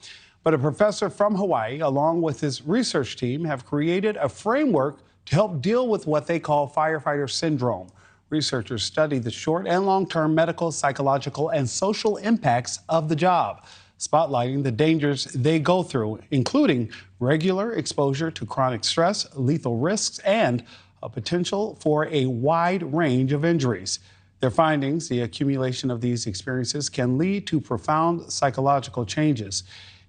But a professor from Hawaii, along with his research team, have created a framework to help deal with what they call firefighter syndrome. Researchers study the short and long-term medical, psychological, and social impacts of the job, spotlighting the dangers they go through, including regular exposure to chronic stress, lethal risks, and a potential for a wide range of injuries. Their findings, the accumulation of these experiences, can lead to profound psychological changes.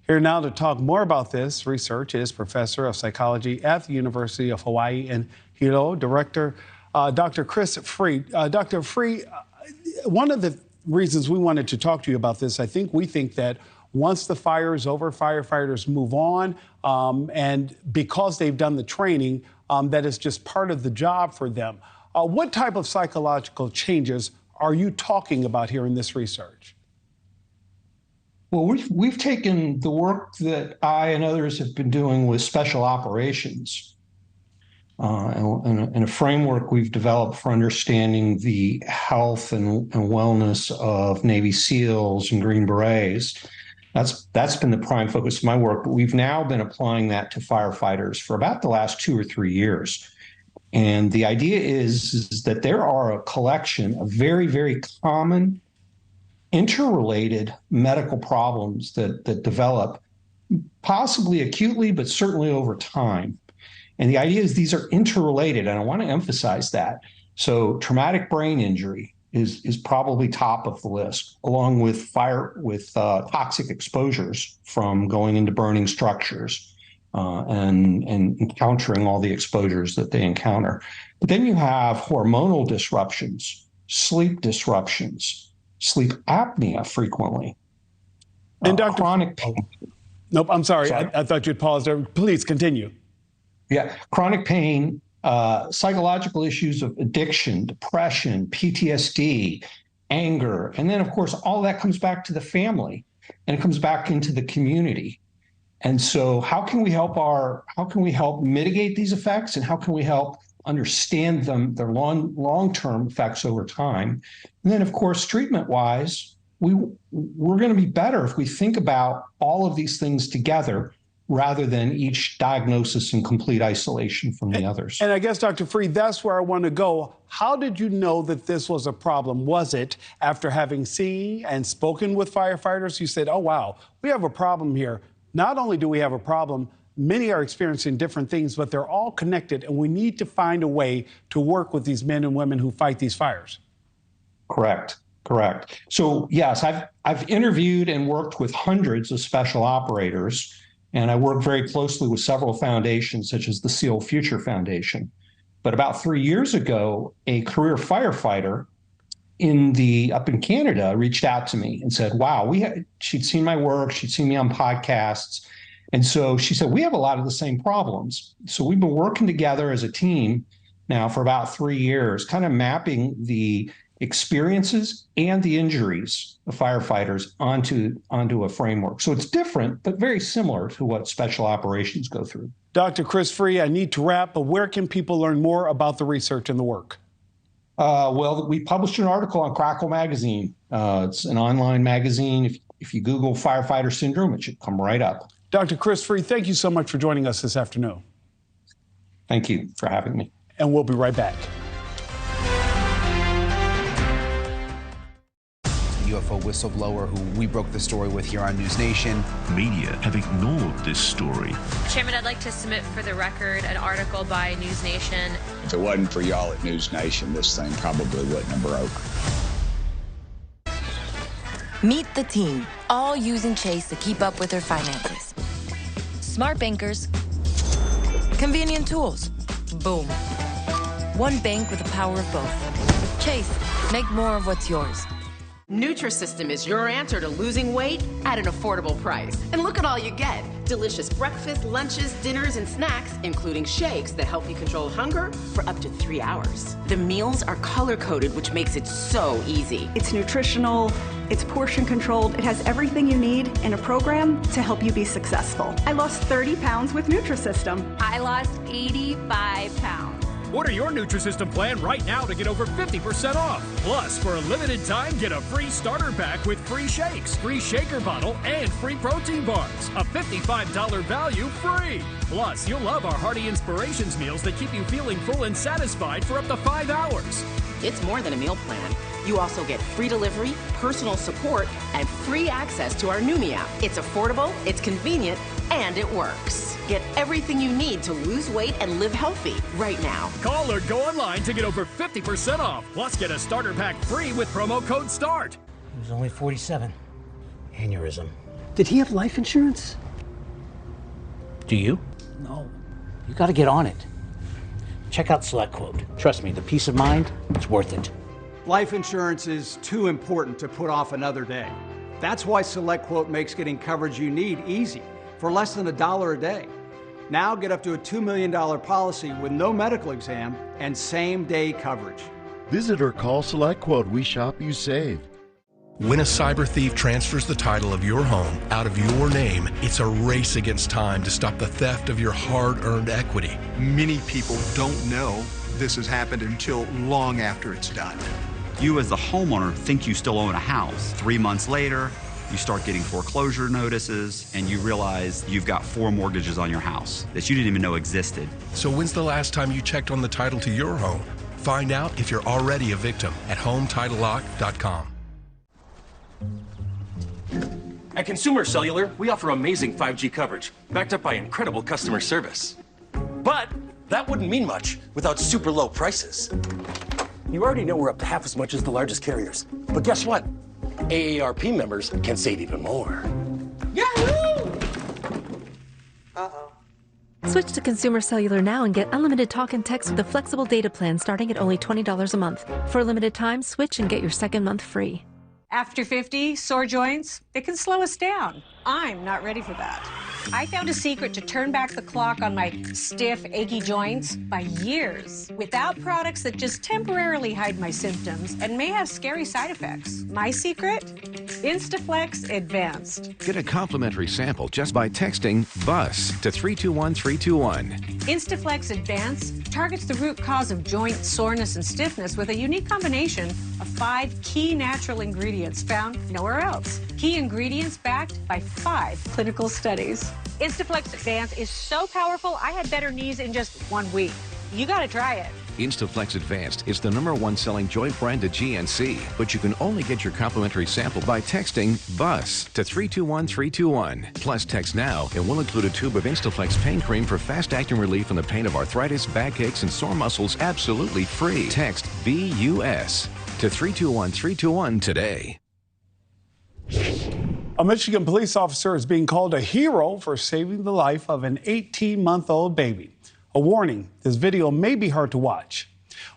Here now to talk more about this research is Professor of Psychology at the University of Hawaii in Hilo, Dr. Chris Free. Dr. Free, one of the reasons we wanted to talk to you about this, we think that once the fire is over, firefighters move on, and because they've done the training, that is just part of the job for them. What type of psychological changes are you talking about here in this research? Well, we've taken the work that I and others have been doing with special operations and a framework we've developed for understanding the health and wellness of Navy SEALs and Green Berets. That's been the prime focus of my work, but we've now been applying that to firefighters for about the last 2 or 3 years. And the idea is that there are a collection of very, very common interrelated medical problems that develop possibly acutely, but certainly over time. And the idea is these are interrelated, and I want to emphasize that. So traumatic brain injury is probably top of the list, along with toxic exposures from going into burning structures and encountering all the exposures that they encounter. But then you have hormonal disruptions, sleep disruptions, sleep apnea frequently, and Dr. chronic pain. Nope, I'm sorry. I thought you'd pause there. Please continue. Yeah, chronic pain, psychological issues of addiction, depression, PTSD, anger, and then of course all that comes back to the family and it comes back into the community. And so how can we help mitigate these effects, and how can we help understand them, their long-term effects over time? And then of course, treatment-wise, we're going to be better if we think about all of these things together rather than each diagnosis in complete isolation from the others. And I guess, Dr. Free, that's where I want to go. How did you know that this was a problem? Was it after having seen and spoken with firefighters? You said, oh, wow, we have a problem here. Not only do we have a problem, many are experiencing different things, but they're all connected, and we need to find a way to work with these men and women who fight these fires. Correct. So yes, I've interviewed and worked with hundreds of special operators, and I work very closely with several foundations, such as the SEAL Future Foundation. But about 3 years ago, a career firefighter up in Canada reached out to me and said, wow, she'd seen my work, she'd seen me on podcasts. And so she said, we have a lot of the same problems. So we've been working together as a team now for about 3 years, kind of mapping the experiences and the injuries of firefighters onto a framework. So it's different, but very similar to what special operations go through. Dr. Chris Free, I need to wrap, but where can people learn more about the research and the work? Well, we published an article on Crackle Magazine. It's an online magazine. If you Google firefighter syndrome, it should come right up. Dr. Chris Free, thank you so much for joining us this afternoon. Thank you for having me. And we'll be right back. UFO whistleblower who we broke the story with here on NewsNation. Media have ignored this story. Chairman, I'd like to submit for the record an article by NewsNation. If it wasn't for y'all at NewsNation, this thing probably wouldn't have broke. Meet the team, all using Chase to keep up with their finances. Smart bankers Convenient tools. Boom. One bank with the power of both. Chase, make more of what's yours. Nutrisystem is your answer to losing weight at an affordable price. And look at all you get. Delicious breakfast, lunches, dinners, and snacks, including shakes that help you control hunger for up to 3 hours. The meals are color-coded, which makes it so easy. It's nutritional, it's portion controlled, it has everything you need in a program to help you be successful. I lost 30 pounds with Nutrisystem. I lost 85 pounds. Order your Nutrisystem plan right now to get over 50% off. Plus, for a limited time, get a free starter pack with free shakes, free shaker bottle, and free protein bars. A $55 value free. Plus, you'll love our Hearty Inspirations meals that keep you feeling full and satisfied for up to 5 hours. It's more than a meal plan. You also get free delivery, personal support, and free access to our Numi app. It's affordable, it's convenient, and it works. Get everything you need to lose weight and live healthy right now. Call or go online to get over 50% off. Plus, get a starter pack free with promo code START. He was only 47. Aneurysm. Did he have life insurance? Do you? No. You got to get on it. Check out SelectQuote. Trust me, the peace of mind, it's worth it. Life insurance is too important to put off another day. That's why SelectQuote makes getting coverage you need easy for less than $1 a day. Now get up to a $2 million policy with no medical exam and same-day coverage. Visit or call SelectQuote. We shop, you save. When a cyber thief transfers the title of your home out of your name, it's a race against time to stop the theft of your hard-earned equity. Many people don't know this has happened until long after it's done. You as the homeowner think you still own a house. 3 months later, you start getting foreclosure notices and you realize you've got 4 mortgages on your house that you didn't even know existed. So when's the last time you checked on the title to your home? Find out if you're already a victim at HomeTitleLock.com. At Consumer Cellular, we offer amazing 5G coverage, backed up by incredible customer service. But that wouldn't mean much without super low prices. You already know we're up to half as much as the largest carriers. But guess what? AARP members can save even more. Yahoo! Switch to Consumer Cellular now and get unlimited talk and text with a flexible data plan starting at only $20 a month. For a limited time, switch and get your second month free. After 50, sore joints, it can slow us down. I'm not ready for that. I found a secret to turn back the clock on my stiff, achy joints by years without products that just temporarily hide my symptoms and may have scary side effects. My secret? Instaflex Advanced. Get a complimentary sample just by texting BUS to 321321. Instaflex Advanced targets the root cause of joint soreness and stiffness with a unique combination of 5 key natural ingredients found nowhere else. Key ingredients backed by 5 clinical studies. Instaflex Advanced is so powerful, I had better knees in just 1 week. You gotta try it. Instaflex Advanced is the #1 selling joint brand at GNC, but you can only get your complimentary sample by texting BUS to 321321. Plus text now and we'll include a tube of Instaflex pain cream for fast-acting relief from the pain of arthritis, backaches, and sore muscles absolutely free. Text BUS to 321321 today. A Michigan police officer is being called a hero for saving the life of an 18-month-old baby. A warning, this video may be hard to watch.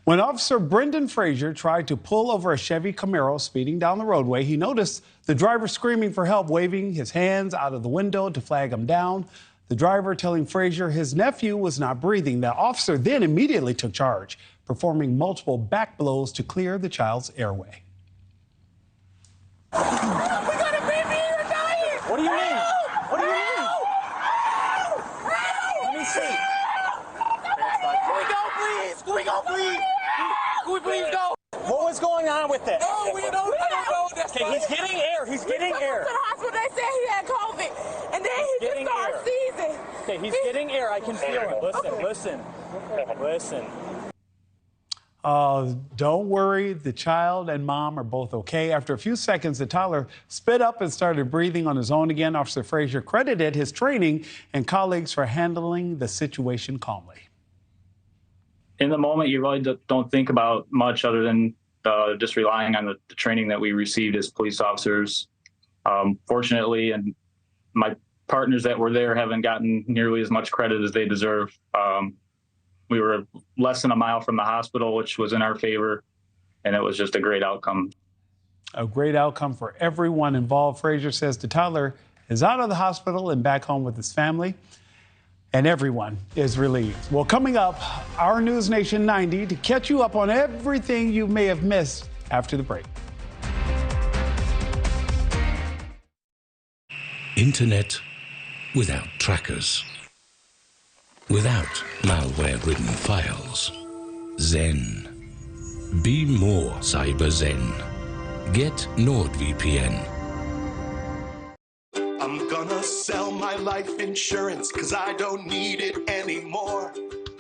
When Officer Brendan Frazier tried to pull over a Chevy Camaro speeding down the roadway, he noticed the driver screaming for help, waving his hands out of the window to flag him down. The driver telling Frazier his nephew was not breathing. The officer then immediately took charge, performing multiple back blows to clear the child's airway. What do you mean? What do you mean? Let me see. Can we go, please? Can we go, please? Can we please go? What was going on with this? No, we don't know. Okay, he's getting air. He's getting air. To the hospital, they said he had COVID, and then he just started seizing. Okay, he's getting air. I can feel it. Listen. Don't worry, the child and mom are both okay. After a few seconds, the toddler spit up and started breathing on his own again. Officer Frazier credited his training and colleagues for handling the situation calmly. In the moment, you really don't think about much other than just relying on the training that we received as police officers. Fortunately, and my partners that were there haven't gotten nearly as much credit as they deserve. We were less than a mile from the hospital, which was in our favor, and it was just a great outcome. A great outcome for everyone involved. Frazier says the toddler is out of the hospital and back home with his family, and everyone is relieved. Well, coming up, our News Nation 90 to catch you up on everything you may have missed after the break. Internet without trackers, without malware-ridden files. Zen. Be more cyber zen. Get NordVPN. I'm gonna sell my life insurance because I don't need it anymore.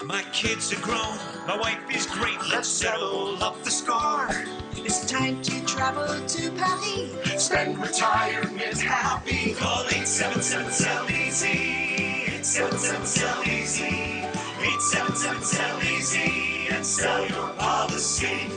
My kids are grown, my wife is great, let's settle up the score. It's time to travel to Paris. Spend retirement happy. Call 877-SELL-EASY. 877-SELL-EASY. 877-SELL-EASY. And sell your policy.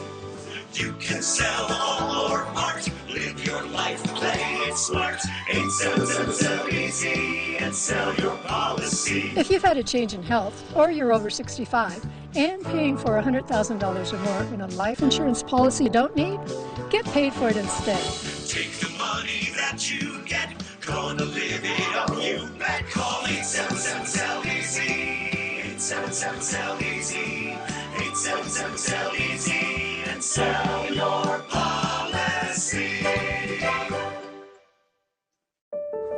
You can sell all or part. Live your life, play it smart. 877-SELL-EASY and sell your policy. If you've had a change in health or you're over 65 and paying for $100,000 or more in a life insurance policy you don't need, get paid for it instead. Take the money that you get. Gonna live it up, you bet. Call 877-SELL-EASY. 877-SELL-EASY. 877-SELL-EASY and sell your policy.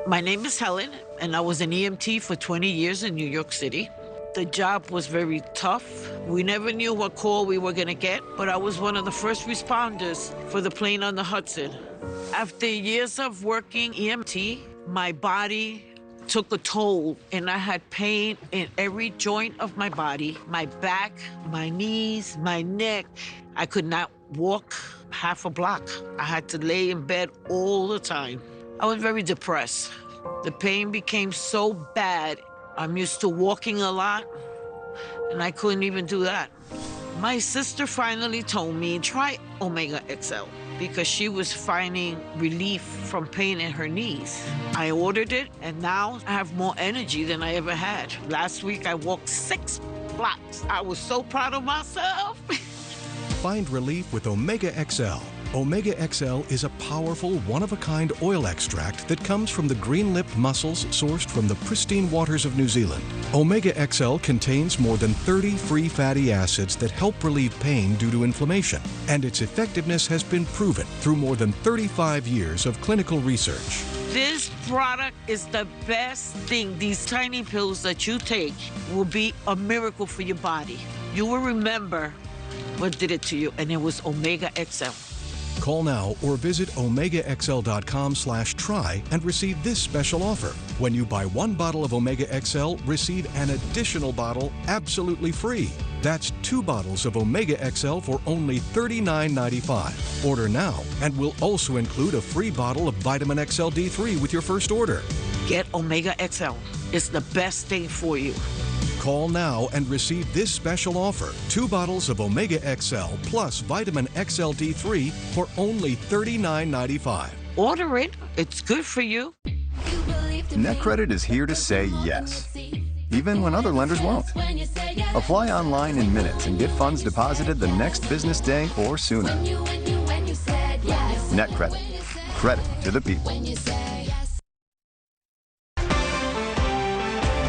My name is Helen, and I was an EMT for 20 years in New York City. The job was very tough. We never knew what call we were gonna get, but I was one of the first responders for the plane on the Hudson. After years of working EMT, my body took a toll, and I had pain in every joint of my body, my back, my knees, my neck. I could not walk half a block. I had to lay in bed all the time. I was very depressed. The pain became so bad. I'm used to walking a lot, and I couldn't even do that. My sister finally told me, try Omega XL, because she was finding relief from pain in her knees. I ordered it, and now I have more energy than I ever had. Last week, I walked 6 blocks. I was so proud of myself. Find relief with Omega XL. Omega XL is a powerful, one-of-a-kind oil extract that comes from the green-lipped mussels sourced from the pristine waters of New Zealand. Omega XL contains more than 30 free fatty acids that help relieve pain due to inflammation, and its effectiveness has been proven through more than 35 years of clinical research. This product is the best thing. These tiny pills that you take will be a miracle for your body. You will remember what did it to you, and it was Omega XL. Call now or visit OmegaXL.com/try and receive this special offer. When you buy 1 bottle of Omega XL, receive an additional bottle absolutely free. That's 2 bottles of Omega XL for only $39.95. Order now, and we'll also include a free bottle of Vitamin XL D3 with your first order. Get Omega XL. It's the best thing for you. Call now and receive this special offer. 2 bottles of Omega XL plus Vitamin XL D3 for only $39.95. Order it. It's good for you. NetCredit is here to say yes, even when other lenders won't. Apply online in minutes and get funds deposited the next business day or sooner. NetCredit. Credit to the people.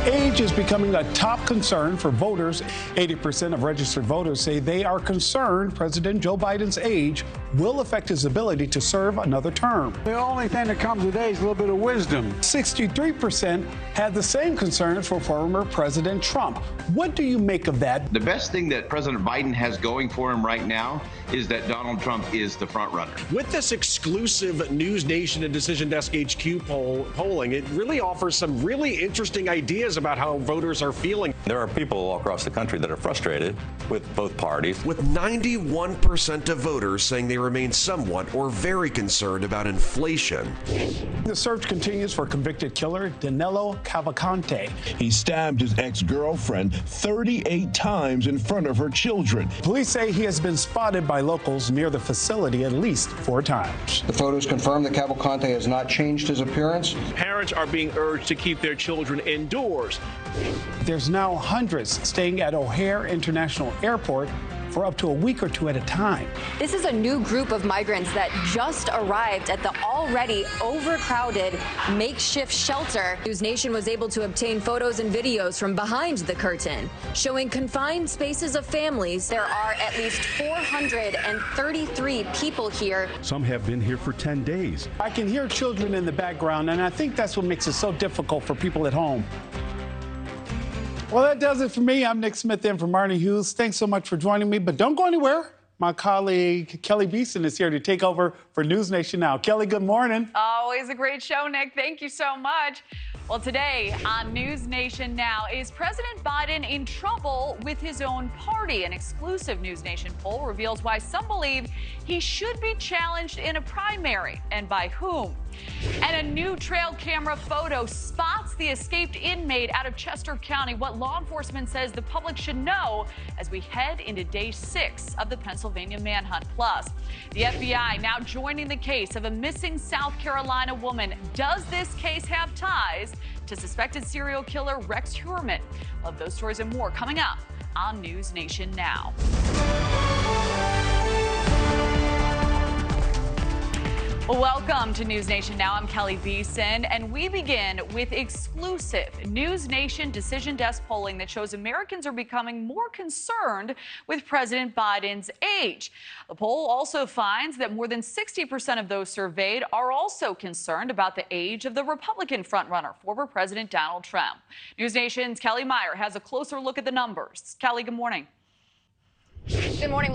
Age is becoming a top concern for voters. 80% of registered voters say they are concerned President Joe Biden's age will affect his ability to serve another term. The only thing that comes with age is a little bit of wisdom. 63% had the same concerns for former President Trump. What do you make of that? The best thing that President Biden has going for him right now is that Donald Trump is the front runner. With this exclusive News Nation and Decision Desk HQ polling, it really offers some really interesting ideas about how voters are feeling. There are people all across the country that are frustrated with both parties. With 91% of voters saying they remain somewhat or very concerned about inflation. The search continues for convicted killer Danilo Cavalcante. He stabbed his ex-girlfriend 38 times in front of her children. Police say he has been spotted by locals near the facility at least 4 times. The photos confirm that Cavalcante has not changed his appearance. Parents parents are being urged to keep their children indoors. There's now hundreds staying at O'Hare International Airport for up to a week or two at a time. This is a new group of migrants that just arrived at the already overcrowded makeshift shelter. NewsNation was able to obtain photos and videos from behind the curtain, showing confined spaces of families. There are at least 433 people here. Some have been here for 10 days. I can hear children in the background, and I think that's what makes it so difficult for people at home. Well, that does it for me. I'm Nick Smith in for Marni Hughes. Thanks so much for joining me, but don't go anywhere. My colleague Kelly Beeson is here to take over for NewsNation Now. Kelly, good morning. Always a great show, Nick. Thank you so much. Well, today on NewsNation Now, is President Biden in trouble with his own party? An exclusive NewsNation poll reveals why some believe he should be challenged in a primary and by whom. And a new trail camera photo spots the escaped inmate out of Chester County. What law enforcement says the public should know as we head into day 6 of the Pennsylvania manhunt. Plus, the FBI now joining the case of a missing South Carolina woman. Does this case have ties to suspected serial killer Rex Heuermann? We'll have those stories and more coming up on NewsNation Now. Welcome to NewsNation Now. I'm Kelly Beeson, and we begin with exclusive NewsNation Decision Desk polling that shows Americans are becoming more concerned with President Biden's age. The poll also finds that more than 60% of those surveyed are also concerned about the age of the Republican frontrunner, former President Donald Trump. NewsNation's Kelly Meyer has a closer look at the numbers. Kelly, good morning. Good morning.